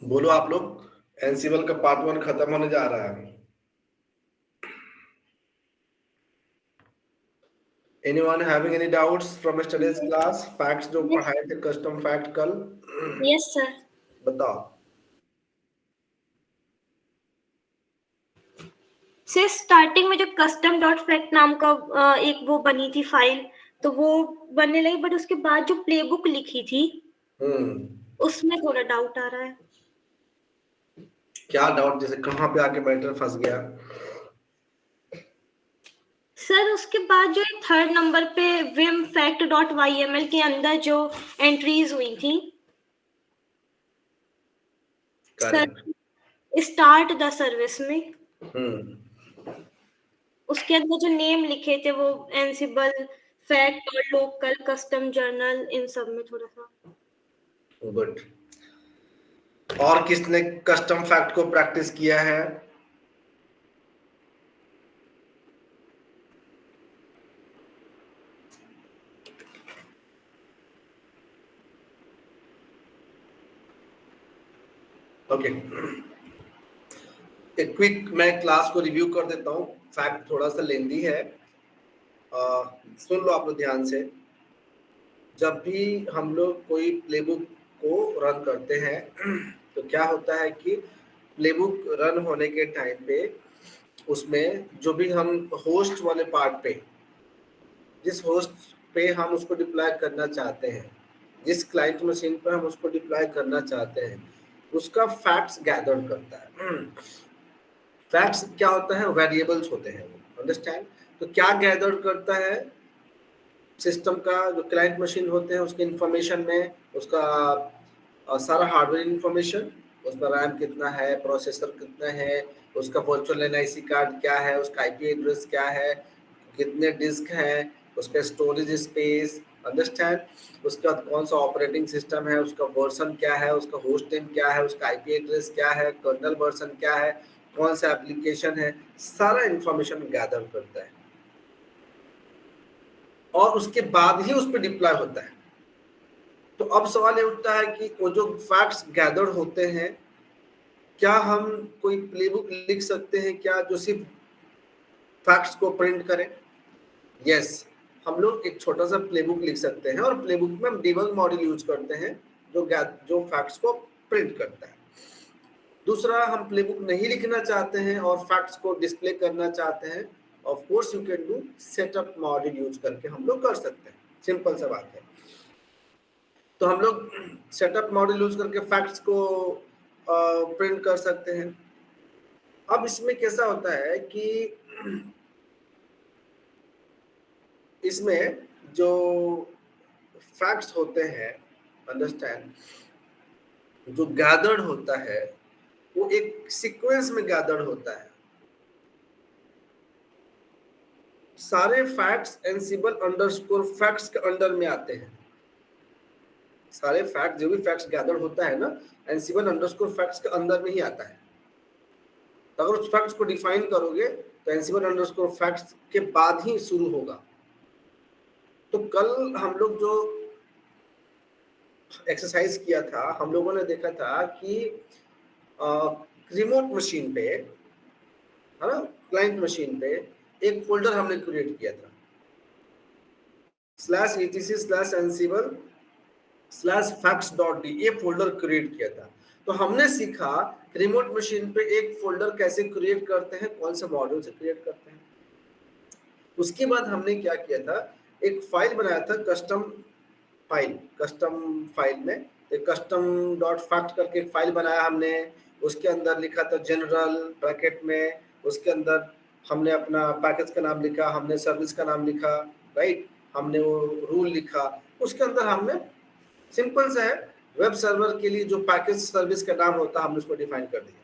बोलो आप लोग। एनसीबल का पार्ट 1 खत्म होने जा रहा है। Anyone having any doubts from yesterday's class? Facts जो यस पढ़ाए थे, कस्टम फैक्ट कल यस सर। बताओ। से स्टार्टिंग में जो कस्टम डॉट फैक्ट नाम का एक वो बनी थी फाइल, तो वो बनने लगी, बट उसके बाद जो प्लेबुक लिखी थी उसमें थोड़ा डाउट आ रहा है। क्या डाउट, जैसे कहाँ पे आके मैटर फंस गया? सर उसके बाद जो थर्ड नंबर पे विम फैक्ट डॉट वाईएमएल के अंदर जो एंट्रीज हुई थी sir, correct. Start the service में, हम्म उसके अंदर जो नेम लिखे थे वो एनसिबल फैक्ट और लोकल कस्टम जर्नल, इन सब में थोड़ा सा। गुड। और किसने कस्टम फैक्ट को प्रैक्टिस किया है? ओके, एक क्विक मैं क्लास को रिव्यू कर देता हूँ। फैक्ट थोड़ा सा लेंदी है, सुन लो आप लोग ध्यान से। जब भी हम लोग कोई प्लेबुक को रन करते हैं तो क्या होता है कि प्लेबुक रन होने के टाइम पे उसमें जो भी हम होस्ट वाले पार्ट पे, जिस होस्ट पे हम उसको डिप्लॉय करना चाहते हैं, जिस क्लाइंट मशीन पर हम उसको डिप्लॉय करना चाहते हैं, उसका फैक्ट्स गैदर करता है। फैक्ट्स क्या होता है? वेरिएबल्स होते हैं वो, अंडरस्टैंड? तो क्या गैदर करता है? सिस्टम का जो क्लाइंट मशीन होते हैं उसके इंफॉर्मेशन में उसका सारा हार्डवेयर इंफॉर्मेशन, उसका रैम कितना है, प्रोसेसर कितना है, उसका वर्चुअल एनआईसी कार्ड क्या है, उसका आईपी एड्रेस क्या है, कितने डिस्क हैं, उसका स्टोरेज स्पेस, अंडरस्टैंड? उसका कौन सा ऑपरेटिंग सिस्टम है, उसका वर्जन क्या है, उसका होस्ट नेम क्या है, उसका आईपी एड्रेस क्या है, कर्नल वर्जन क्या है, कौन सा एप्लीकेशन है, सारा इंफॉर्मेशन गैदर करता है और उसके बाद ही उस पर डिप्लॉय होता है। तो अब सवाल ये उठता है कि वो जो फैक्ट्स गैदर होते हैं, क्या हम कोई प्लेबुक लिख सकते हैं क्या जो सिर्फ फैक्ट्स को प्रिंट करे? यस, हम लोग एक छोटा सा प्लेबुक लिख सकते हैं और प्लेबुक में हम डिबग मॉड्यूल यूज करते हैं जो फैक्ट्स को प्रिंट करता है। दूसरा, हम प्लेबुक नहीं लिखना चाहते हैं और फैक्ट्स को डिस्प्ले करना चाहते हैं, of course you can do setup module use करके हम लोग कर सकते हैं। सिंपल सा बात है। तो हम लोग सेटअप मॉडल यूज करके फैक्ट्स को प्रिंट कर सकते हैं। अब इसमें कैसा होता है कि इसमें जो फैक्ट्स होते हैं, अंडरस्टैंड, जो गैदर्ड होता है वो एक सीक्वेंस में गैदर्ड होता है। सारे फैक्ट्स एनसिबल अंडरस्कोर फैक्ट्स के अंडर में आते हैं। सारे फैक्ट, जो भी फैक्ट्स गैदर होता है ना, एनसिबल अंडरस्कोर फैक्ट्स के अंदर में ही आता है। तो अगर उस फैक्ट्स को डिफाइन करोगे तो एनसिबल अंडरस्कोर फैक्ट्स के बाद ही शुरू होगा। तो कल हम लोग जो एक्सरसाइज किया था, हम लोगों ने देखा था कि रिमोट मशीन पे, है ना, क्लाइंट मशीन पे एक फोल्डर हमने क्रिएट किया था, /etc/ansible/facts.d, ये फोल्डर क्रिएट किया था। तो हमने सीखा रिमोट मशीन पे एक फोल्डर कैसे क्रिएट करते हैं, कौन से मॉड्यूल से क्रिएट करते हैं। उसके बाद हमने क्या किया था, एक फाइल बनाया था, कस्टम फाइल में कस्टम डॉट फैक्ट करके एक फाइल बनाया हमने। उसके अंदर लिखा था जनरल ब्रैकेट में, उसके अंदर हमने अपना पैकेज का नाम लिखा, हमने सर्विस का नाम लिखा, राइट, हमने वो रूल लिखा। उसके अंदर हमने सिंपल सा है, वेब सर्वर के लिए जो पैकेज सर्विस का नाम होता है हमने उसको डिफाइन कर दिया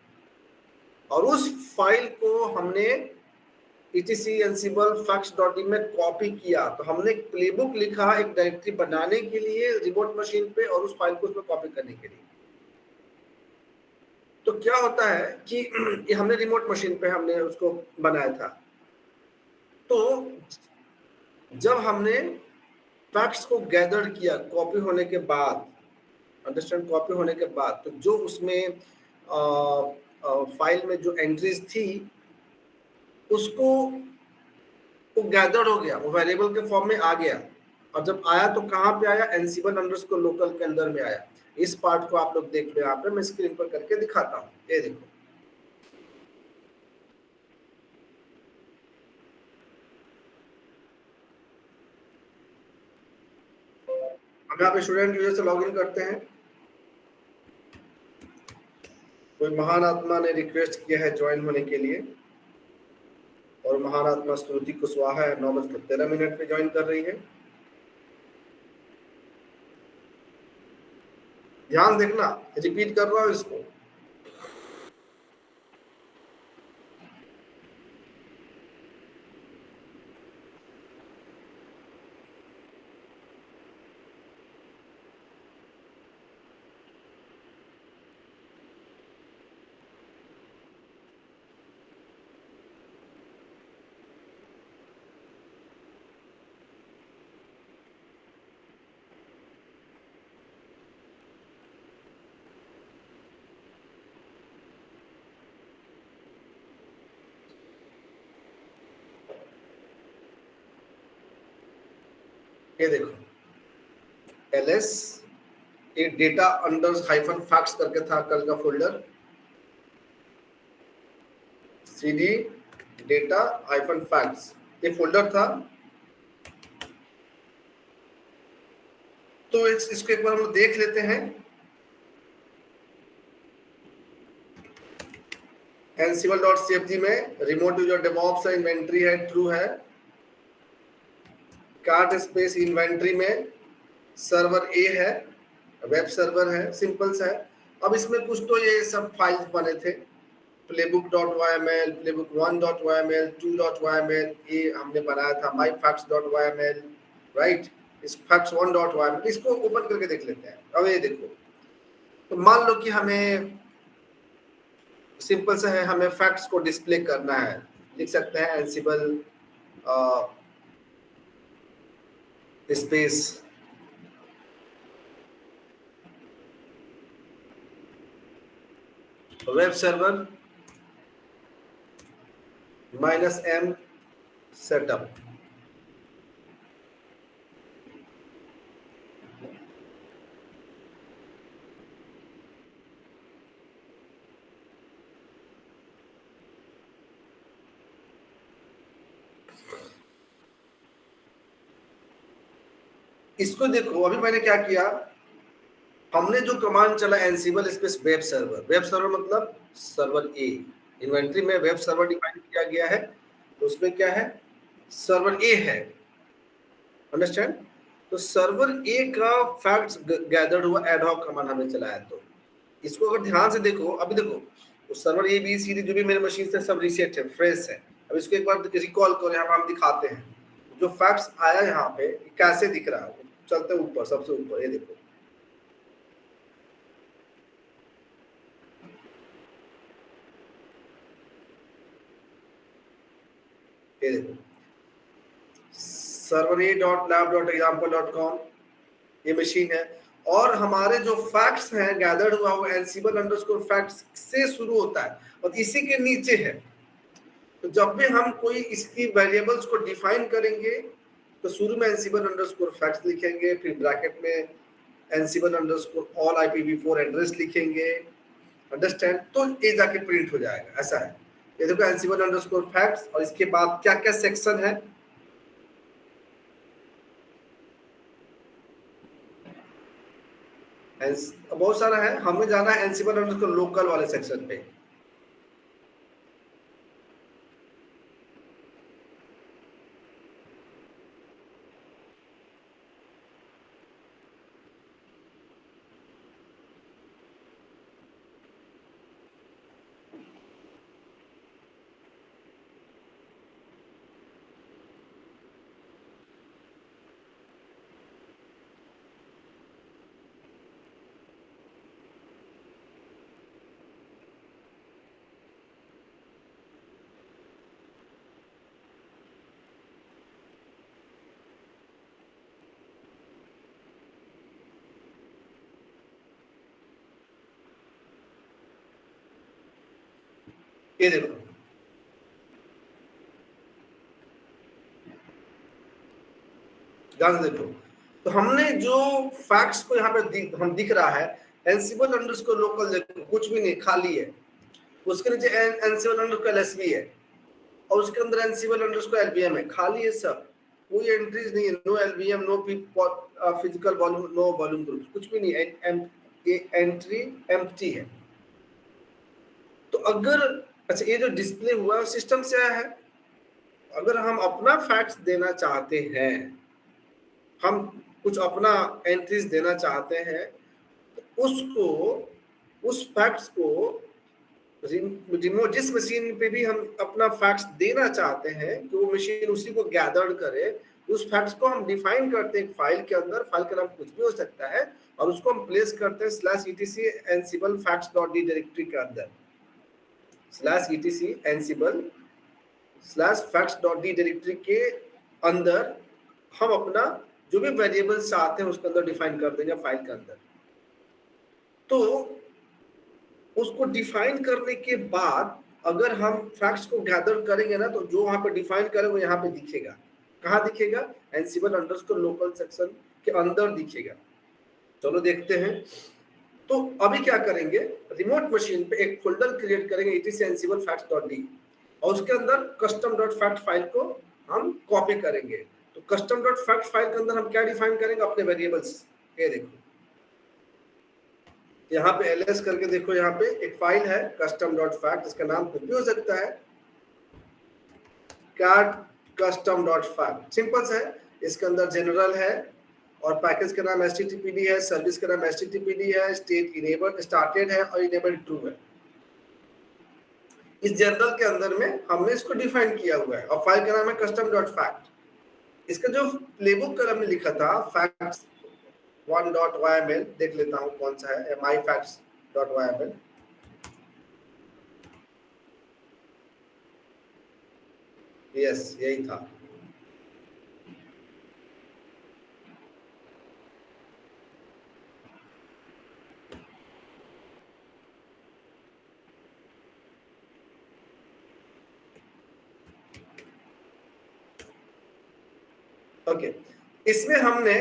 और उस फाइल को हमने etc ansible facts.d में कॉपी किया। तो हमने एक प्लेबुक लिखा एक डायरेक्टरी बनाने के लिए रिमोट मशीन पे और उस फाइल को उसमें कॉपी करने के लिए। तो क्या होता है कि ये हमने रिमोट मशीन पे हमने उसको बनाया था। तो जब हमने फैक्ट्स को गैदर किया कॉपी होने के बाद, अंडरस्टैंड। कॉपी होने के बाद तो जो उसमें फाइल में जो एंट्रीज थी उसको वो गैदर्ड हो गया, वो वेरिएबल के फॉर्म में आ गया, और जब आया तो कहाँ पे आया, एनसीबल अंडरस्कोर लोकल के अंदर में आया। इस पार्ट को आप लोग देख लो, यहाँ पे मैं स्क्रीन पर करके दिखाता हूँ, ये देखो। हम यहाँ पे स्टूडेंट यूजर से लॉगिन करते हैं। कोई महान आत्मा ने रिक्वेस्ट किया है ज्वाइन होने के लिए, और महान आत्मा श्रुति कुशवाहा है 9:13 पे ज्वाइन कर रही है। ध्यान देखना, रिपीट कर रहा हूँ इसको। ये देखो ls, ये डेटा अंडर हाइफन फैक्ट्स करके था कल का folder, cd data hyphen facts ये फोल्डर था। तो इसको एक बार हम लोग देख लेते हैं। ansible.cfg में रिमोट यूजर डेवऑप्स है, इन्वेंट्री है, ट्रू है। कार्ट स्पेस इन्वेंट्री में सर्वर ए है, वेब सर्वर है, सिंपल सा है। अब इसमें कुछ तो ये सब फाइल्स बने थे, playbook.yml, playbook1.yml, 2.yml, ये हमने बनाया था myfacts.yml, राइट। इस facts1.yml इसको ओपन करके देख लेते हैं। अब ये देखो, तो मान लो कि हमें सिंपल सा है, हमें फैक्ट्स को डिस्प्ले करना है, लिख सकते हैं Ansible space web server -m setup. इसको देखो, अभी मैंने क्या किया, हमने जो कमांड चला एनसिबल space web server, web server मतलब सर्वर ए, इन्वेंट्री में वेब सर्वर डिफाइन किया गया है, तो उसमें क्या है, सर्वर ए है, अंडरस्टैंड। तो सर्वर ए का फैक्ट्स गैदर्ड हुआ एड हॉक कमांड हमने चलाया। तो इसको अगर ध्यान से देखो, अभी देखो तो server A B C D जो भी मेरे मशीन से सब रीसेट है, फ्रेश है। अब इसको एक बार रिकॉल करो, यहाँ पर हम दिखाते हैं जो फैक्ट्स आया यहाँ पे कैसे दिख रहा है। चलते ऊपर, सबसे ऊपर ये देखो, ये देखो server.lab.example.com ये मशीन है, और हमारे जो फैक्ट्स हैं गैदर्ड हुआ वो एनसिबल अंडरस्कोर फैक्ट्स से शुरू होता है और इसी के नीचे है। तो जब भी हम कोई इसकी वेरिएबल्स को डिफाइन करेंगे तो शुरू में एनसिबल अंडरस्कोर फैक्ट्स लिखेंगे, फिर ब्रैकेट में एनसिबल अंडरस्कोर ऑल IPv4 एड्रेस लिखेंगे, अंडरस्टैंड। तो ये जाके प्रिंट हो जाएगा, ऐसा है। ये देखो एनसिबल अंडरस्कोर फैक्ट्स, और इसके बाद क्या क्या सेक्शन है, बहुत सारा है। हमें जाना है एनसिबल अंडरस्कोर लोकल वाले सेक्शन पे। ये देखो, ध्यान से देखो, तो हमने जो फैक्ट्स को यहाँ पे हम दिख रहा है एनसिबल अंडरस्कोर लोकल, देखो कुछ भी नहीं, खाली है। उसके नीचे एनसिबल अंडरस्कोर एलएसबी है और उसके अंदर एनसिबल अंडरस्कोर एलबीएम है, खाली है सब, कोई एंट्रीज नहीं है, no LVM, no physical volume, no volume group, कुछ भी नहीं है, एंट्री एम्प्टी है। तो अगर अच्छा ये जो डिस्प्ले हुआ सिस्टम से आया है, अगर हम अपना फैक्ट्स देना चाहते हैं, हम कुछ अपना एंट्रीज देना चाहते हैं, तो उसको, उस फैक्ट्स को रिमोट, जिस मशीन पे भी हम अपना फैक्ट्स देना चाहते हैं कि वो मशीन उसी को गैदर करे, उस फैक्ट्स को हम डिफाइन करते हैं फाइल के अंदर, फाइल का नाम कुछ भी हो सकता है, और उसको हम प्लेस करते हैं /etc ansible facts.d डायरेक्टरी के अंदर, /etc ansible /facts.d डायरेक्टरी के अंदर हम अपना जो भी वेरिएबल्स चाहते हैं उसके अंदर डिफाइन कर देंगे फाइल के अंदर। तो उसको डिफाइन करने के बाद अगर हम फैक्ट्स को गैदर करेंगे ना, तो जो वहां पे डिफाइन करें वो यहाँ पे दिखेगा। कहाँ दिखेगा? एनसिबल अंडरस्कोर लोकल सेक्शन के अंदर दिखेगा। चलो देखते हैं। तो अभी क्या करेंगे, रिमोट मशीन पे एक फोल्डर क्रिएट करेंगे etc ansible facts.d, और उसके अंदर custom.fact फाइल को हम कॉपी करेंगे। तो custom.fact फाइल के अंदर हम क्या डिफाइन करेंगे? अपने वेरिएबल्स। ये देखो यहाँ पे ls करके देखो, यहाँ पे एक फाइल है custom.fact, इसका नाम कुछ भी हो सकता है, cat custom.fact, सिंपल सा है। इसके अंदर जनरल है और पैकेज का नाम httpd है, सर्विस का नाम httpd है, स्टेट इनेबल स्टार्टेड है और इनेबल ट्रू है। इस जनरल के अंदर में हमने इसको डिफाइन किया हुआ है और फाइल का नाम है custom.fact। इसका जो प्लेबुक का हमने लिखा था facts 1.yml, देख लेता हूं कौन सा है, myfacts.yml। यस यही था। ओके, इसमें हमने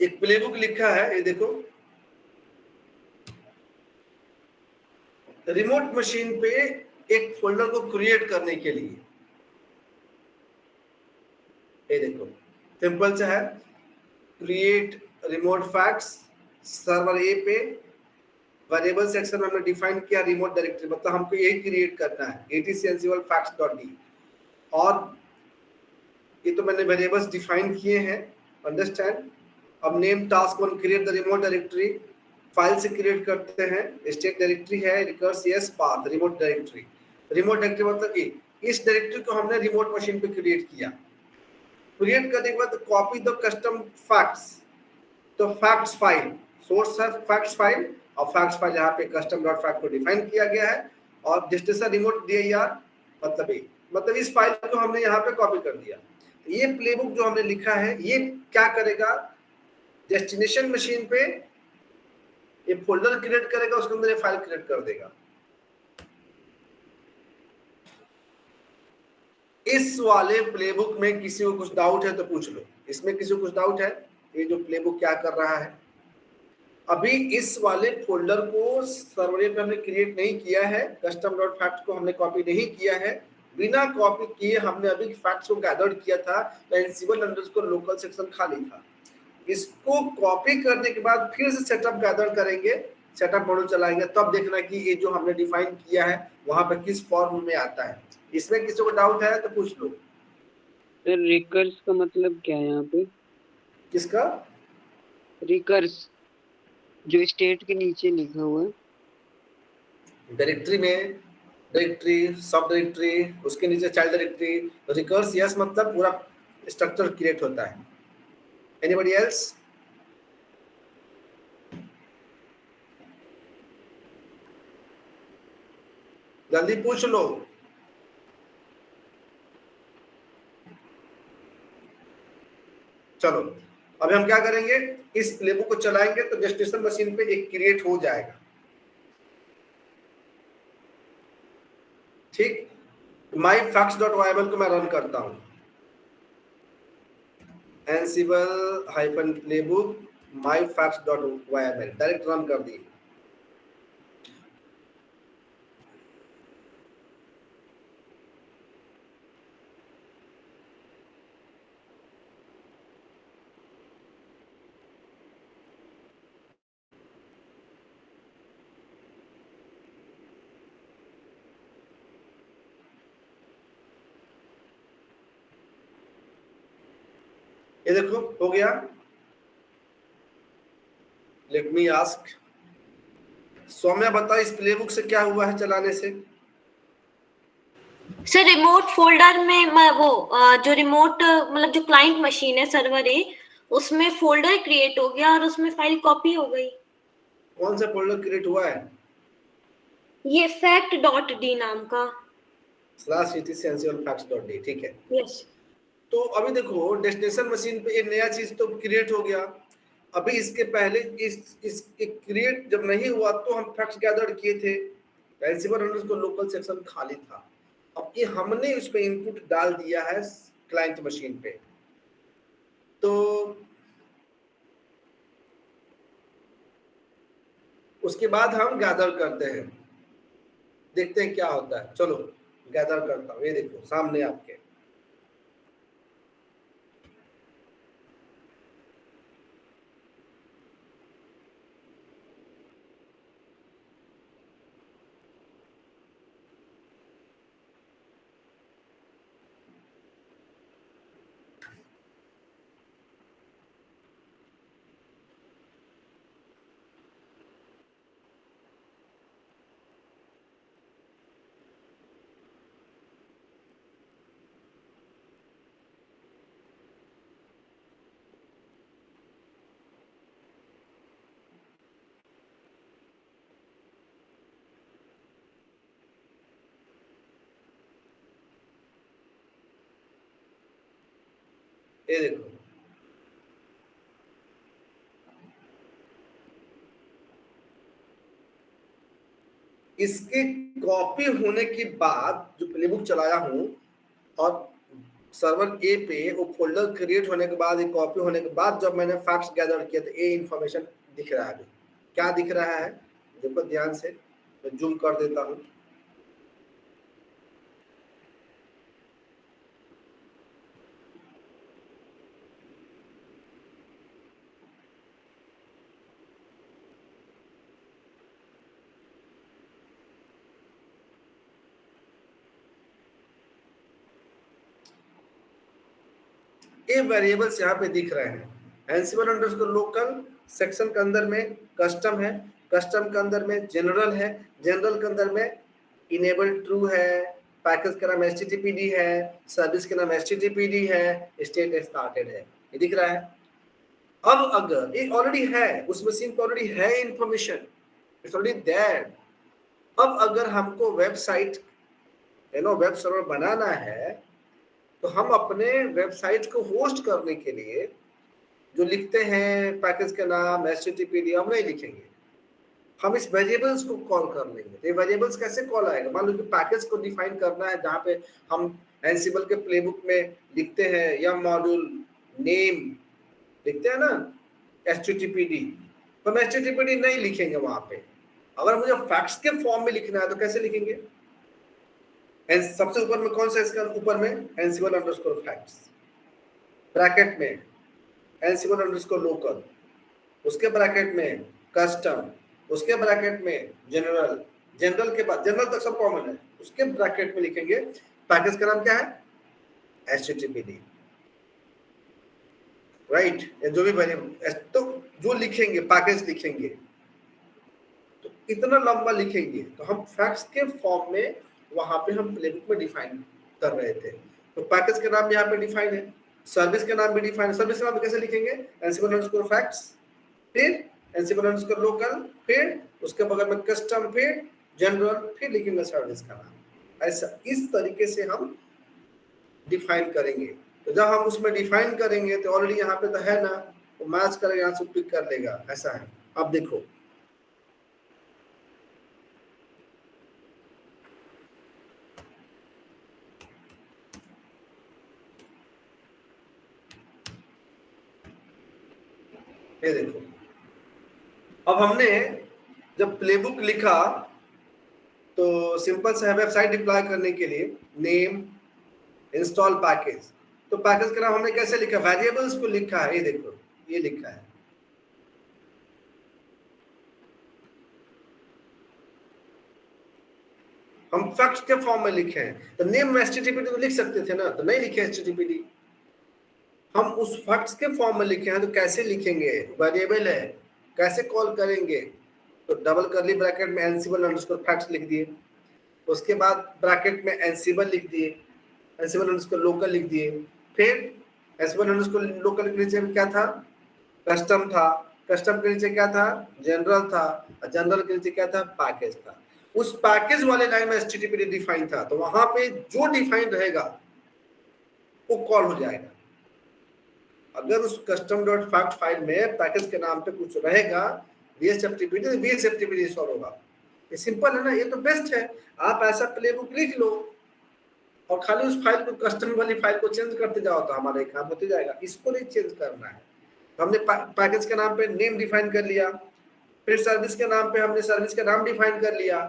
एक प्लेबुक लिखा है, ये देखो, रिमोट मशीन पे एक फोल्डर को क्रिएट करने के लिए। ये देखो सिंपल सा है, क्रिएट रिमोट फैक्ट्स, सर्वर ए पे वेरिएबल सेक्शन में हमने डिफाइन किया रिमोट डायरेक्टरी, मतलब हमको यही क्रिएट करना है etc ansible facts.d, और ये तो मैंने वेरिएबल्स डिफाइन किए हैं, अंडरस्टैंड। अब name task 1 create the remote directory, file से क्रिएट करते हैं, स्टेट डायरेक्टरी है, recurs yes path remote directory. Remote directory मतलब कि इस डायरेक्टरी को हमने रिमोट मशीन पे क्रिएट किया। क्रिएट करने के बाद कॉपी द कस्टम फैक्ट्स, तो फैक्ट्स फाइल, सोर्स है फैक्ट्स फाइल, और फैक्ट्स फाइल यहाँ पे custom.fact को डिफाइन किया गया है, और डेस्टिनेशन रिमोट dir, मतलब इस फाइल को हमने यहाँ पे कॉपी कर दिया। ये प्लेबुक जो हमने लिखा है ये क्या करेगा, डेस्टिनेशन मशीन पे ये फोल्डर क्रिएट करेगा, उसके अंदर ये फाइल क्रिएट कर देगा। इस वाले प्लेबुक में किसी को कुछ डाउट है तो पूछ लो, इसमें किसी को कुछ डाउट है? ये जो प्लेबुक क्या कर रहा है, अभी इस वाले फोल्डर को सर्वर पे हमने क्रिएट नहीं किया है, custom.fact को हमने कॉपी नहीं किया है, बिना कॉपी किए हमने अभी फैक्ट्स को गैदर किया था, एनसिबल अंडरस्कोर लोकल सेक्शन खाली था। इसको कॉपी करने के बाद फिर से सेटअप गैदर करेंगे, सेटअप मॉड्यूल चलाएंगे, तब देखना कि ये जो हमने डिफाइन किया है वहां पे किस फॉर्म में आता है। इसमें किसी को डाउट है तो पूछ लो। सर रिकर्स का मतलब क्या है यहाँ पे? किसका? रिकर्स जो स्टेट के नीचे लिखा हुआ है। डायरेक्टरी में डायरेक्टरी, सब डायरेक्टरी, उसके नीचे चाइल्ड डायरेक्टरी, रिकर्स यस मतलब पूरा स्ट्रक्चर क्रिएट होता है। Anybody else? जल्दी पूछ लो। चलो अभी हम क्या करेंगे, इस प्लेबुक को चलाएंगे तो डेस्टिनेशन मशीन पे एक क्रिएट हो जाएगा। ठीक, myfacts.yml को मैं रन करता हूँ, ansible-playbook myfacts.yml डायरेक्ट रन कर दी। ये देखो हो गया। लेट मी आस्क सौम्या, बताओ इस प्लेबुक से क्या हुआ है चलाने से? सर रिमोट फोल्डर में वो जो रिमोट मतलब जो क्लाइंट मशीन है सर्वर है उसमें फोल्डर क्रिएट हो गया और उसमें फाइल कॉपी हो गई। कौन सा फोल्डर क्रिएट हुआ है? ये fact.d नाम का /etc/facts.d, ठीक है। यस। तो अभी देखो डेस्टिनेशन मशीन पे ये नया चीज तो क्रिएट हो गया। अभी इसके पहले इस क्रिएट जब नहीं हुआ तो हम फैक्ट्स गैदर किए थे, ansible लोकल सेक्शन खाली था। अब ये हमने उस पे इनपुट डाल दिया है क्लाइंट मशीन पे, तो उसके बाद हम गैदर करते हैं, देखते हैं क्या होता है। चलो गैदर करता हूँ, ये देखो सामने आपके। ये देखो इसके कॉपी होने के बाद जो प्लेबुक चलाया हूं और सर्वर ए पे वो फोल्डर क्रिएट होने के बाद, एक कॉपी होने के बाद जब मैंने फैक्ट्स गैदर किया तो ये इंफॉर्मेशन दिख रहा है। अभी क्या दिख रहा है देखो ध्यान से, मैं जूम कर देता हूं। ये वेरिएबल्स यहाँ पे दिख रहे हैं। ansible_local सेक्शन के अंदर में कस्टम है, कस्टम के अंदर में जनरल है, जनरल के अंदर में इनेबल ट्रू है, पैकेज का नाम httpd है, सर्विस का नाम httpd है, स्टेट स्टार्टेड है। ये दिख रहा है। अब अगर ये ऑलरेडी है, उस मशीन पर ऑलरेडी है इंफॉर्मेशन, इट्स ऑलरेडी देयर। अब अगर हमको वेबसाइट वेब सर्वर बनाना है तो हम अपने वेबसाइट को होस्ट करने के लिए जो लिखते हैं पैकेज का नाम httpd हम नहीं लिखेंगे, हम इस वेरिएबल्स को कॉल कर लेंगे। तो ये वेरिएबल्स कैसे कॉल आएगा? मान लो कि पैकेज को डिफाइन करना है, जहाँ पे हम एंसिबल के प्लेबुक में लिखते हैं या मॉड्यूल नेम लिखते हैं ना httpd, तो हम httpd नहीं लिखेंगे वहां पे। अगर मुझे फैक्ट्स के फॉर्म में लिखना है तो कैसे लिखेंगे? सबसे ऊपर में कौन सा इसका ऊपर में ansible_facts, ब्रैकेट में ansible_local, उसके ब्रैकेट में कस्टम, उसके ब्रैकेट में जनरल, जनरल के बाद जनरल तक सब कॉमन है, उसके ब्रैकेट में लिखेंगे पैकेज का नाम क्या है httpd, राइट। जो भी वेरिएबल तो जो लिखेंगे पैकेज लिखेंगे तो इतना लंबा लिखेंगे, तो हम फैक्ट्स के फॉर्म में वहां पे हम प्लेबुक में डिफाइन कर रहे थे। तो पैकेज का नाम यहाँ पे डिफाइन है, सर्विस का नाम भी डिफाइन है। सर्विस का नाम कैसे लिखेंगे? ansible_facts, फिर ansible_local, फिर उसके बगल में कस्टम, फिर जनरल, फिर लिखेंगे सर्विस का नाम। ऐसा इस तरीके से हम डिफाइन करेंगे। तो जब हम उसमें डिफाइन करेंगे तो ऑलरेडी यहाँ पे तो है ना, तो मैच करेगा, यहाँ से पिक कर लेगा, ऐसा है। अब देखो ये देखो, अब हमने जब प्लेबुक लिखा तो सिंपल सा है वेबसाइट डिप्लॉय करने के लिए नेम इंस्टॉल पैकेज, तो पैकेज का नाम हमने कैसे लिखा, वेरिएबल्स को लिखा है, ये देखो ये लिखा है। हम फैक्ट के फॉर्म में लिखे हैं, तो नेम में एचटीटीपी तो लिख सकते थे ना, तो नहीं लिखे एचटीटीपी। हम उस फैक्ट्स के फॉर्म में लिखे हैं, तो कैसे लिखेंगे, वेरिएबल है कैसे कॉल करेंगे, तो डबल करली ब्रैकेट में एनसिबल अंडरस्कोर फैक्ट्स लिख दिए, उसके बाद ब्रैकेट में एनसिबल लिख दिए, एनसिबल अंडरस्कोर लोकल लिख दिए, फिर एनसिबल अंडरस्कोर लोकल के नीचे क्या था, कस्टम था, कस्टम के नीचे क्या था, जनरल था, जनरल के नीचे क्या था, पैकेज था। उस पैकेज वाले लाइन में एचटीटीपी डिफाइन था, तो वहां पे जो डिफाइन रहेगा वो कॉल हो जाएगा। अगर उस कस्टम डॉट फैक्ट फाइल में पैकेज के नाम पे कुछ रहेगा वीएसएफटीपी, तो वीएसएफटीपी इंस्टॉल होगा। ये सिंपल है ना, ये तो बेस्ट है। आप ऐसा प्लेबुक लिख लो और खाली उस फाइल को, कस्टम वाली फाइल को चेंज करते जाओ, तो हमारा काम होते जाएगा। इसको नहीं चेंज करना है। हमने पैकेज के नाम पे नेम डिफाइन कर लिया, फिर सर्विस के नाम पे हमने सर्विस का नाम डिफाइन कर लिया,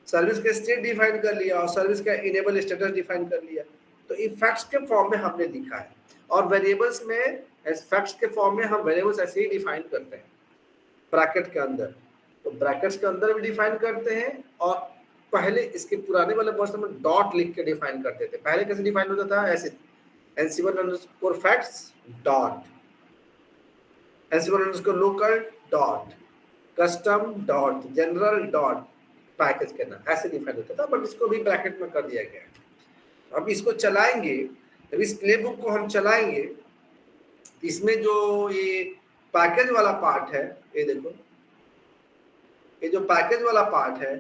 सर्विस का स्टेट डिफाइन कर लिया और सर्विस का इनेबल स्टेटस डिफाइन कर लिया। तो ये फैक्ट्स के फॉर्म में हमने लिखा है। और वेरिएबल्स में, फैक्ट्स के फॉर्म में हम वेरिएबल्स ऐसे ही डिफाइन करते हैं ब्रैकेट के अंदर, तो ब्रैकेट्स के अंदर भी डिफाइन करते हैं। और पहले इसके पुराने वाले वर्जन में डॉट लिख के डिफाइन करते थे। पहले कैसे डिफाइन होता था, ऐसे एनसिबल underscore facts dot, एनसिबल underscore local dot, custom dot, general dot, package के नाम, ऐसे डिफाइन होता था। बट इसको भी ब्रैकेट में कर दिया गया। अब इसको चलाएंगे, जब इस प्लेबुक को हम चलाएंगे, इसमें जो ये पैकेज वाला पार्ट है, ये देखो, ये जो पैकेज वाला पार्ट है,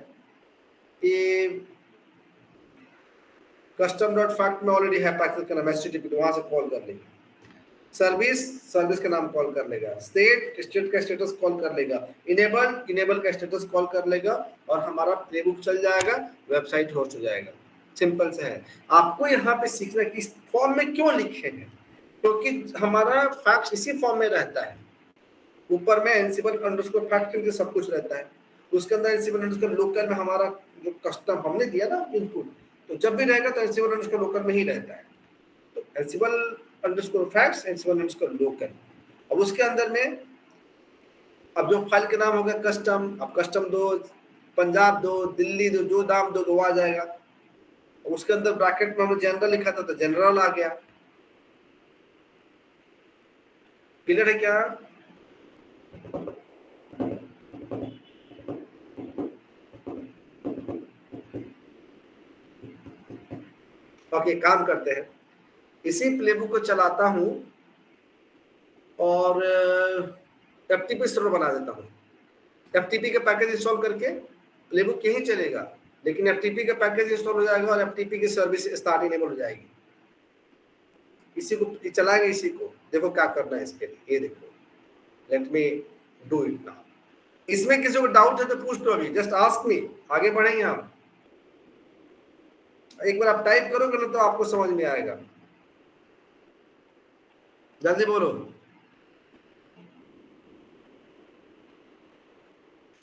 ये कस्टम डॉट फैक्ट में ऑलरेडी है पैकेज का नाम एचटीटीपी, तो वहां से कॉल कर लेंगे। सर्विस, सर्विस का नाम कॉल कर लेगा, स्टेट, स्टेट का स्टेटस कॉल कर लेगा, इनेबल, इनेबल का स्टेटस कॉल कर लेगा, और हमारा प्लेबुक चल जाएगा, वेबसाइट होस्ट हो जाएगा। सिंपल से है। आपको यहाँ पे सीखना कि इस फॉर्म में क्यों लिखे हैं, क्योंकि हमारा फैक्ट इसी फॉर्म में रहता है। ऊपर में एनसिबल अंडरस्कोर फैक्ट के सब कुछ रहता है, उसके अंदर एनसिबल अंडरस्कोर लोकल में हमारा जो कस्टम हमने दिया ना इनपुट, तो जब भी रहेगा तो एनसिबल अंडरस्कोर लोकल में ही रहता है। तो एनसिबल अंडरस्कोर फैक्ट्स, एनसिबल अंडरस्कोर लोकल। अब उसके अंदर में अब जो फाइल का नाम होगा कस्टम, अब कस्टम दो, पंजाब दो, दिल्ली दो, जो नाम दो तो वो आ जाएगा। उसके अंदर ब्रैकेट में हमने जनरल लिखा था तो जनरल आ गया। क्लियर है क्या? ओके, काम करते हैं, इसी प्लेबुक को चलाता हूं और एफटीपी सर्वर बना देता हूं। एफटीपी का पैकेज इंस्टॉल करके प्लेबुक यहीं चलेगा, लेकिन एफटीपी का पैकेज इंस्टॉल हो जाएगा और एफटीपी की सर्विस स्टार्ट इनेबल हो जाएगी। इसी को चलाएंगे, इसी को देखो क्या करना है इसके लिए। ये देखो, let me do it now. इसमें किसी को डाउट है तो पूछ लो, अभी जस्ट आस्क मी। आगे बढ़ेंगे हम, एक बार आप टाइप करोगे ना तो आपको समझ में आएगा। जल्दी बोलो।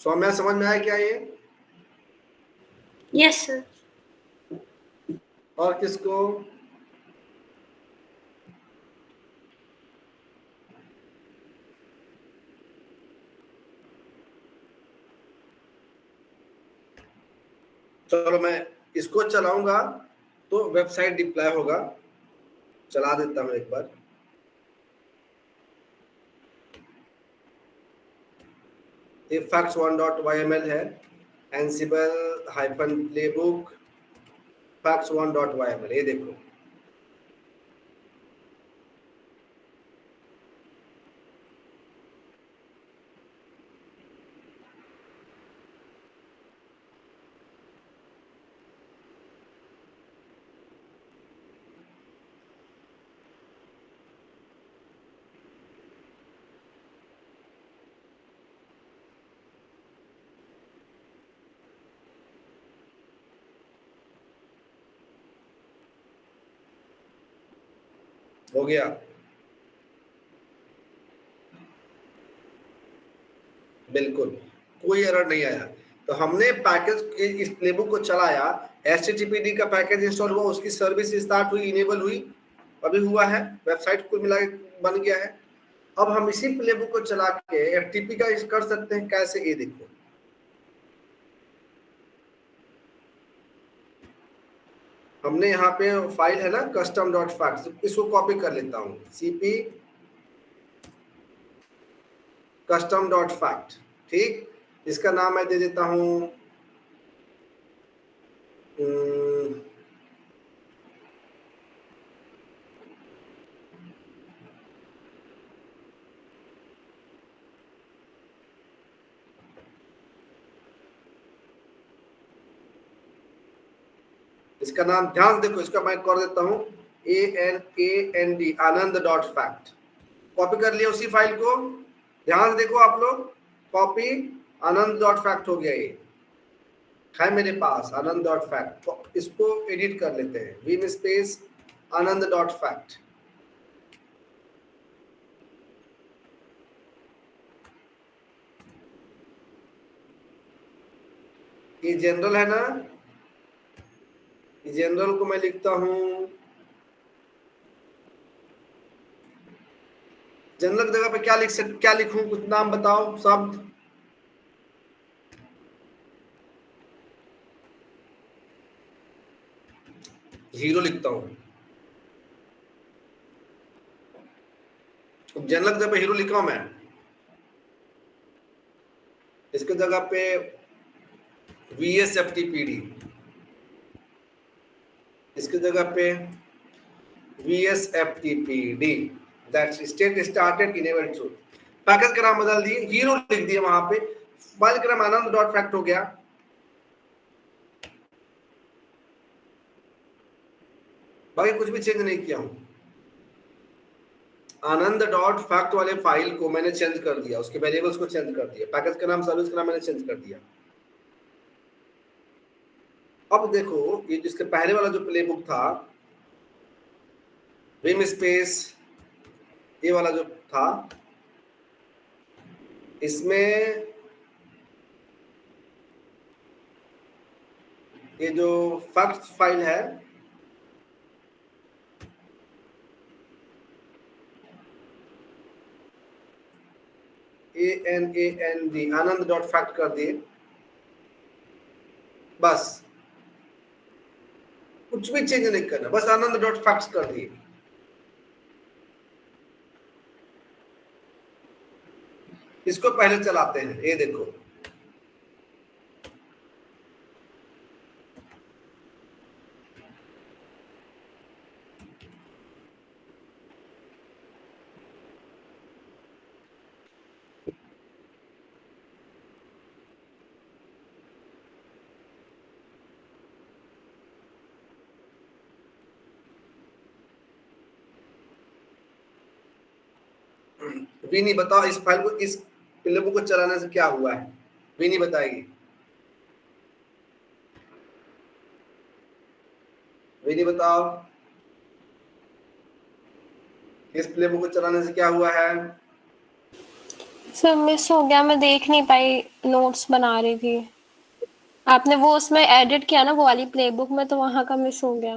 सौम्या, समझ में आया क्या ये? Yes sir. और किसको? चलो मैं इसको चलाऊंगा तो वेबसाइट डिप्लॉय होगा। चला देता हूं एक बार। ये facts1.yml है, ansible -playbook facts1.yml, ये देखो। हो गया। बिल्कुल कोई एरर नहीं आया। तो हमने पैकेज इस प्लेबुक को चलाया, HTTPD का पैकेज इंस्टॉल हुआ, उसकी सर्विस स्टार्ट हुई, इनेबल हुई, अभी हुआ है, वेबसाइट कुल मिला के बन गया है। अब हम इसी प्लेबुक को चला के FTP का कर सकते हैं। कैसे, ये देखो, हमने यहाँ पे फाइल है ना custom.facts, इसको कॉपी कर लेता हूँ, cp custom.fact, ठीक। इसका नाम मैं दे देता हूँ इसका नाम, ध्यान देखो, इसका मैं कर देता हूँ ANAND आनंद.fact। कॉपी कर लिया उसी फाइल को, ध्यान से देखो आप लोग, कॉपी आनंद.fact हो गया, ये है मेरे पास आनंद.fact। इसको एडिट कर लेते हैं, vim स्पेस आनंद.fact। ये जनरल है ना, जनरल को मैं लिखता हूं, जनरल की जगह पे क्या लिखूं, कुछ नाम बताओ, शब्द। हीरो लिखता हूं, जनरल की जगह पे हीरो लिखा हूं मैं। इसके जगह पे VSFTPD, इसके जगह पे VSFTPD, that's state started enabled too. Package का नाम बदल दिए, हीरो लिख दिए वहां पे, फाइल का नाम आनंद.fact हो गया। बाकी कुछ भी चेंज नहीं किया हूं, आनंद.fact वाले फाइल को मैंने चेंज कर दिया, उसके वेरिएबल्स को चेंज कर दिया, पैकेज का नाम, सर्विस का नाम मैंने चेंज कर दिया। अब देखो, ये जिसके पहले वाला जो प्लेबुक था, विम स्पेस, ये वाला जो था, इसमें ये जो फैक्ट्स फाइल है, ANAND आनंद.fact कर दिए, बस कुछ भी चेंज नहीं करना, बस आनंद.fact कर दिए। इसको पहले चलाते हैं, ये देखो, विनी बताओ, इस फाइल को, इस प्लेबुक को चलाने से क्या हुआ है, विनी बताएगी, विनी बताओ, इस प्लेबुक को चलाने से क्या हुआ है। सर मिस हो गया, मैं देख नहीं पाई, नोट्स बना रही थी। आपने वो उसमें एडिट किया ना वो वाली प्लेबुक में, तो वहां का मिस हो गया।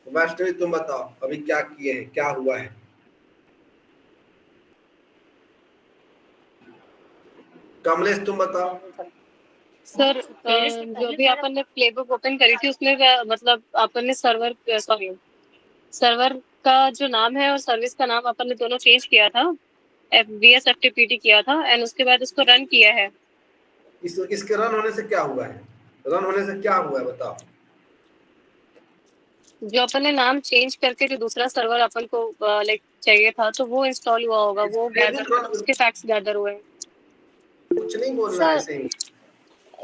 वैष्णवी तुम बताओ, अभी क्या किए हैं, क्या हुआ है। कमलेश तुम बताओ। सर जो भी अपन ने प्लेबुक ओपन करी थी उसमें मतलब अपन ने सर्वर का जो नाम है और सर्विस का नाम अपन ने दोनों चेंज किया था, VSFTPD किया था, एंड उसके बाद इसको रन किया है। इसके रन होने से क्या हुआ है, रन होने से क्या हुआ है बताओ। जो अपन ने नाम चेंज करके जो दूसरा सर्वर अपन को लाइक चाहिए था, तो वो इंस्टॉल हुआ होगा, वो उसके फैक्ट्स गैदर हुए। कुछ नहीं बोलना है, ऐसे ही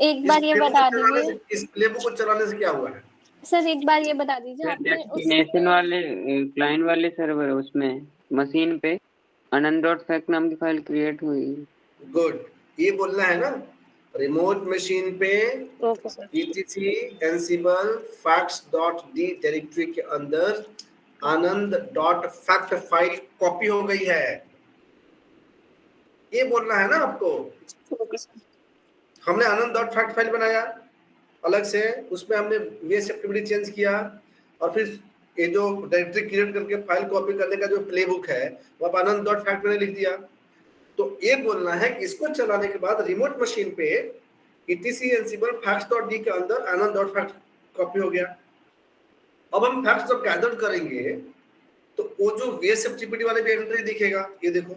एक बार ये बता दीजिए, इस प्लेबुक को चलाने से क्या हुआ है। सर एक बार ये बता दीजिए, आपने डेस्टिनेशन वाले क्लाइंट वाले सर्वर उसमें मशीन पे आनंद.fact नाम की फाइल क्रिएट हुई। गुड, ये बोलना है ना, रिमोट मशीन पे etc ansible facts.d डायरेक्टरी के अंदर आनंद.fact फाइल कॉपी हो गई है। ये बोलना है ना आपको। हमने आनंद डॉट फैक्ट फाइल बनाया अलग से, उसमें हमने VS चेंज किया, और फिर ये जो डायरेक्टरी क्रिएट करके फाइल कॉपी करने का जो प्लेबुक है वो आप आनंद डॉट फैक्ट में लिख दिया। तो ये बोलना है कि इसको चलाने के बाद रिमोट मशीन पे etc ansible facts.d के अंदर आनंद डॉट फैक्ट कॉपी हो गया। अब हम फैक्ट्स जब गैदर करेंगे तो वो जो VSFGPT वाले भी एंट्री दिखेगा, ये देखो।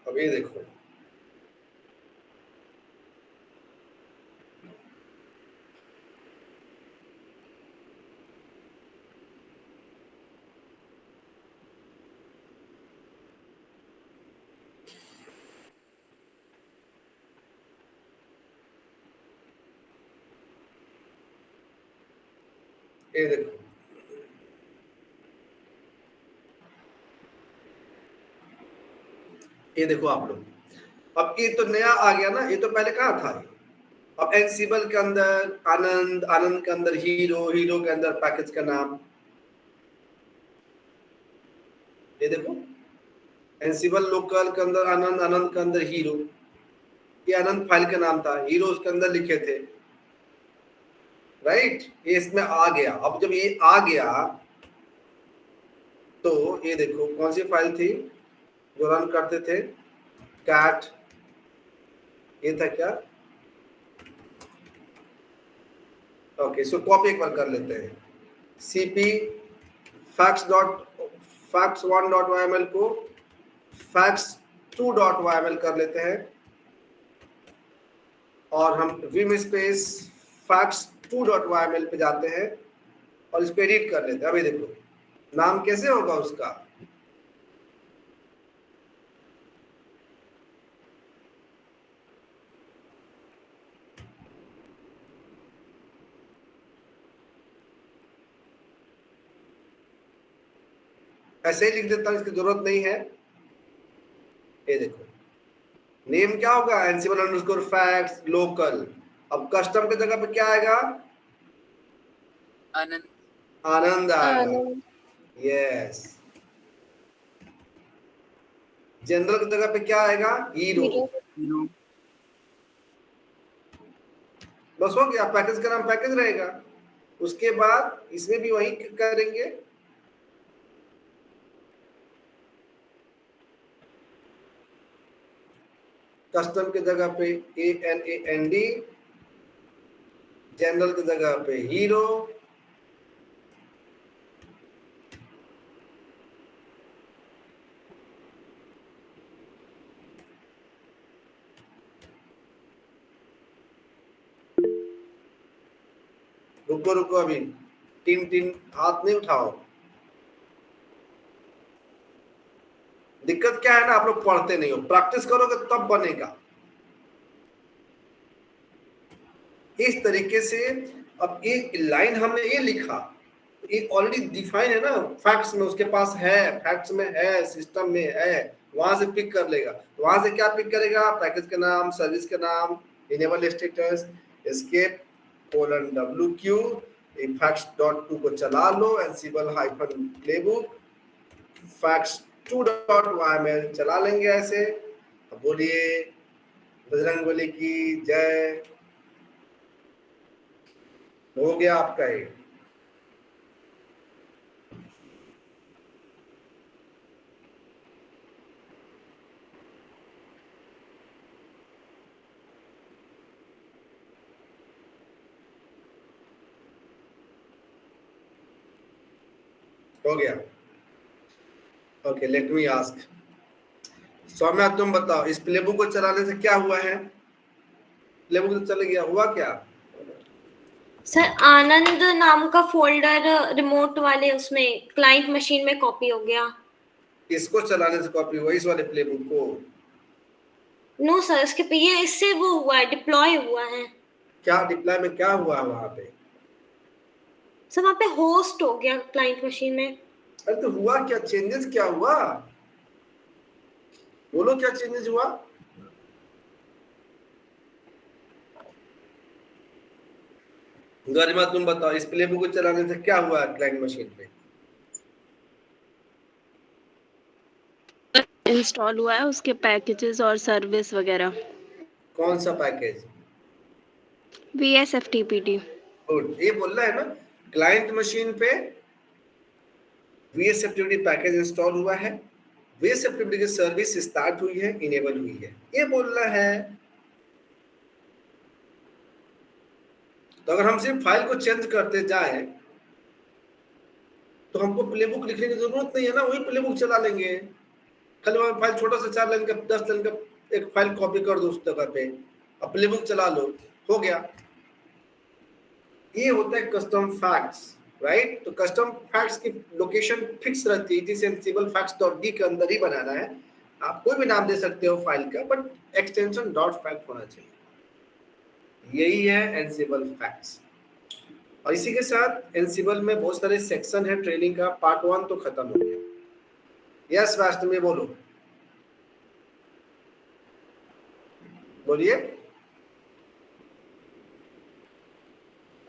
अब ये देखो, ये देखो, ये देखो आप लोग। अब ये तो नया आ गया ना, ये तो पहले कहाँ था। अब एनसिबल के अंदर आनंद, आनंद के अंदर हीरो, हीरो के अंदर पैकेज का नाम, ये देखो। एनसिबल लोकल के अंदर आनंद, आनंद के अंदर हीरो, ये आनंद फाइल का नाम था, हीरो उसके अंदर लिखे थे, राइट। ये इसमें आ गया। अब जब ये आ गया तो ये देखो कौन सी फाइल थी जो रन करते थे, कैट, ये था क्या। ओके, सो कॉपी एक बार कर लेते हैं। cp facts1.yml को facts2.yml कर लेते हैं, और हम vim स्पेस facts2.yml पे जाते हैं और इसको एडिट कर लेते हैं। अभी देखो नाम कैसे होगा उसका, ऐसे ही लिख देता हूं, इसकी जरूरत नहीं है। ये देखो नेम क्या होगा, एनसिबल अंडरस्कोर फैक्ट्स लोकल। अब कस्टम की जगह पे क्या आएगा, आनंद, आनंद आएगा, यस। जनरल की जगह पे क्या आएगा, हीरो। बस हो गया, पैकेज का नाम पैकेज रहेगा। उसके बाद इसमें भी वही करेंगे, कस्टम की जगह पे ANAND, जनरल की जगह पे हीरो, रुको रुको, अभी तीन हाथ नहीं उठाओ। दिक्कत क्या है ना, आप लोग पढ़ते नहीं हो, प्रैक्टिस करोगे तब बनेगा। इस तरीके से अब एक लाइन हमने ये लिखा, ये ऑलरेडी डिफाइन है ना फैक्ट्स में, उसके पास है, फैक्ट्स में है, सिस्टम में है, वहां से पिक कर लेगा। वहां से क्या पिक करेगा, पैकेज का नाम, सर्विस का नाम, enable status, escape :wq, facts.2 को चला लो, ansible -playbook facts2.yml चला लेंगे ऐसे। अब बोलिए बजरंगबली की जय। हो गया आपका ये। हो गया। Okay, let me ask Saumya, तुम बताओ इस प्लेबुक को चलाने से क्या हुआ है। प्लेबुक तो चल गया, हुआ क्या। सर आनंद नाम का फोल्डर रिमोट वाले उसमें क्लाइंट मशीन में कॉपी हो गया। इसको चलाने से कॉपी हुआ, इस वाले प्लेबुक को। नो सर, इसके पे ये इससे वो हुआ है, डिप्लॉय हुआ है। क्या डिप्लॉय में क्या हुआ है वहां पे? सर वहाँ पे होस्ट हो गया क्लाइंट मशीन में। अरे तो हुआ क्या, चेंजेस क्या हुआ, बोलो क्या चेंजेस हुआ? गरिमा तुम बताओ, इस प्लेबुक को चलाने से क्या हुआ क्लाइंट मशीन पे? इंस्टॉल हुआ है उसके पैकेजेस और सर्विस वगैरह। कौन सा पैकेज? VSFTPD। गुड, ये बोल रहा है ना, क्लाइंट मशीन पे VSFTPD पैकेज इंस्टॉल हुआ है, VSFTPD की सर्विस स्टार्ट हुई है, इनेबल हुई है, ये बोल रहा है। तो अगर हम सिर्फ फाइल को चेंज करते जाए तो हमको प्लेबुक लिखने की जरूरत नहीं है ना, वही प्लेबुक चला लेंगे। खाली वहां फाइल छोटा सा 4 लाइन का 10 लाइन का एक फाइल कॉपी कर दो उस जगह पे, अब प्लेबुक चला लो, हो गया। ये होता है कस्टम फैक्ट्स, राइट? तो कस्टम फैक्ट्स की लोकेशन फिक्स रहती है, जिसे एनसिबल facts.d के अंदर ही बनाना है। आप कोई भी नाम दे सकते हो फाइल का, बट एक्सटेंशन .fact होना चाहिए। यही है एनसिबल फैक्ट्स। और इसी के साथ एनसिबल में बहुत सारे सेक्शन है ट्रेनिंग का, पार्ट 1 तो खत्म हो गया। यस वास्तव बोलो, बोलिए।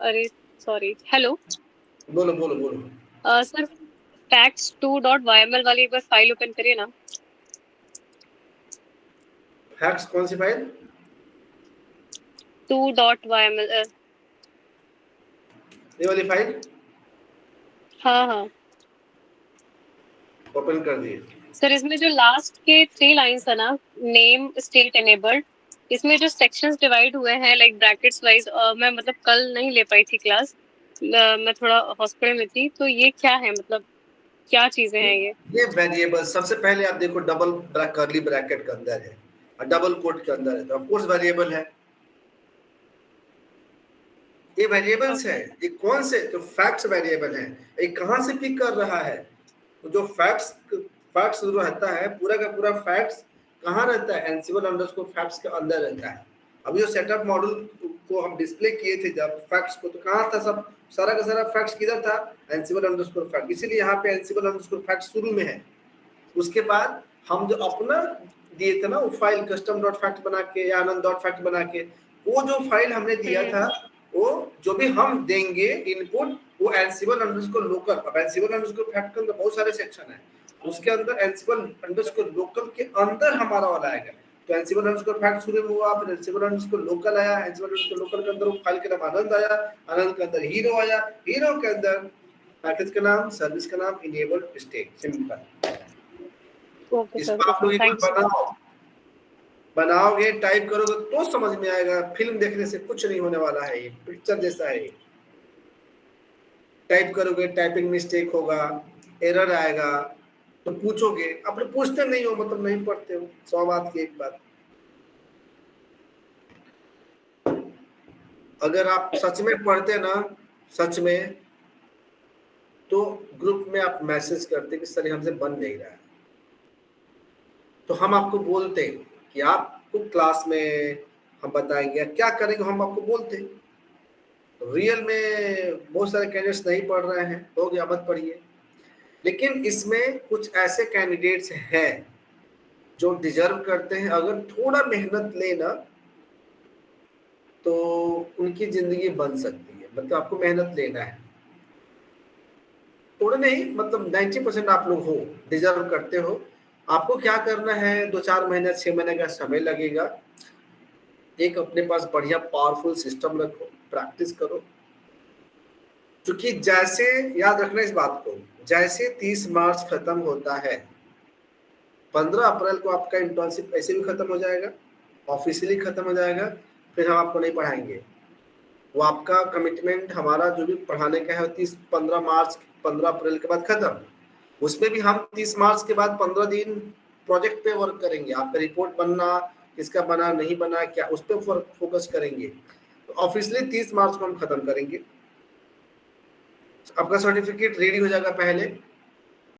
अरे सॉरी, हेलो। बोलो बोलो बोलो। सर facts2.yml वाली एक बार फाइल ओपन करिए ना। फैक्ट्स कौन सी फाइल? 2.yml। ये वाली फाइल हाँ हाँ ओपन कर दिए। सर, इसमें जो लास्ट के 3 लाइंस है ना, नेम स्टेट एनेबल्ड, इसमें जो सेक्शंस डिवाइड हुए हैं लाइक ब्रैकेट्स वाइज, मैं मतलब कल नहीं ले पाई थी क्लास, मैं थोड़ा हॉस्पिटल में थी, तो ये क्या है, मतलब क्या चीजें हैं ये वेरिएबल, सबसे पहले आप देखो डबल कर्ली ब्रैकेट के अंदर है और डबल कोट के अंदर है, तो ऑफ कोर्स वेरिएबल है। ये वेरिएबल्स है। ये कौन से? तो फैक्ट्स वेरिएबल है। ये कहां से पिक कर रहा है? तो जो फैक्ट्स जो रहता है, पूरा का पूरा फैक्ट्स कहां रहता है? एनसिबल अंडरस्कोर फैक्ट्स के अंदर रहता है। अभी जो सेटअप मॉडल को हम डिस्प्ले किए थे जब फैक्ट्स को, तो कहां था सब, सारा का सारा फैक्ट्स किधर था? एनसिबल अंडरस्कोर फैक्ट। इसीलिए यहाँ पे एनसिबल अंडरस्कोर फैक्ट शुरू में है। उसके बाद हम जो अपना दिए थे ना वो फाइल custom.fact बना के या आनंद.fact बना के, वो जो फाइल हमने दिया था, वो जो भी हम देंगे इनपुट, वो एनसिबल अंडरस्कोर लोकल। अब एनसिबल अंडरस्कोर फैक्ट के अंदर बहुत सारे सेक्शन है, उसके अंदर एनसिबल अंडरस्कोर लोकल के अंदर हमारा वाला आएगा। तो एनसिबल अंडरस्कोर फैक्ट शुरू में हुआ, फिर एनसिबल अंडरस्कोर लोकल आया, एनसिबल अंडरस्कोर लोकल के अंदर वो फाइल का नाम आनंद आया, आनंद के अंदर हीरो आया, हीरो के अंदर पैकेज का नाम, सर्विस का नाम, इनेबल्ड स्टेट। सिंपल। इसको आप लोग बनाओगे, टाइप करोगे तो समझ में आएगा। फिल्म देखने से कुछ नहीं होने वाला है, ये पिक्चर जैसा है। टाइप करोगे, टाइपिंग मिस्टेक होगा, एरर आएगा, तो पूछोगे। अपने पूछते नहीं हो मतलब नहीं पढ़ते हो, 100 बात की एक बात। अगर आप सच में पढ़ते ना, सच में, तो ग्रुप में आप मैसेज करते कि सर हमसे बन नहीं रहा है, तो हम आपको बोलते कि आपको क्लास में हम बताएंगे क्या करेंगे, हम आपको बोलते। तो रियल में बहुत सारे कैंडिडेट्स नहीं पढ़ रहे हैं, हो गया मत पढ़िए। लेकिन इसमें कुछ ऐसे कैंडिडेट्स हैं जो डिजर्व करते हैं, अगर थोड़ा मेहनत लेना तो उनकी जिंदगी बन सकती है। मतलब आपको मेहनत लेना है, थोड़ा नहीं, मतलब 90% आप लोग हो, डिजर्व करते हो। आपको क्या करना है, 2-4 महीने 6 महीने का समय लगेगा। एक अपने पास बढ़िया पावरफुल सिस्टम रखो, प्रैक्टिस करो। क्योंकि जैसे, याद रखना इस बात को, जैसे 30 मार्च खत्म होता है, 15 अप्रैल को आपका इंटर्नशिप ऐसे भी खत्म हो जाएगा, ऑफिशियली खत्म हो जाएगा, फिर हम आपको नहीं पढ़ाएंगे। वो आपका कमिटमेंट हमारा जो भी पढ़ाने का है 15 मार्च 15 अप्रैल के बाद खत्म। उसमें भी हम 30 मार्च के बाद 15 दिन प्रोजेक्ट पे वर्क करेंगे। आपका रिपोर्ट बनना, किसका बना नहीं बना, क्या, उस पर फोकस करेंगे। तो ऑफिशियली 30 मार्च को हम खत्म करेंगे। आपका सर्टिफिकेट रेडी हो जाएगा पहले,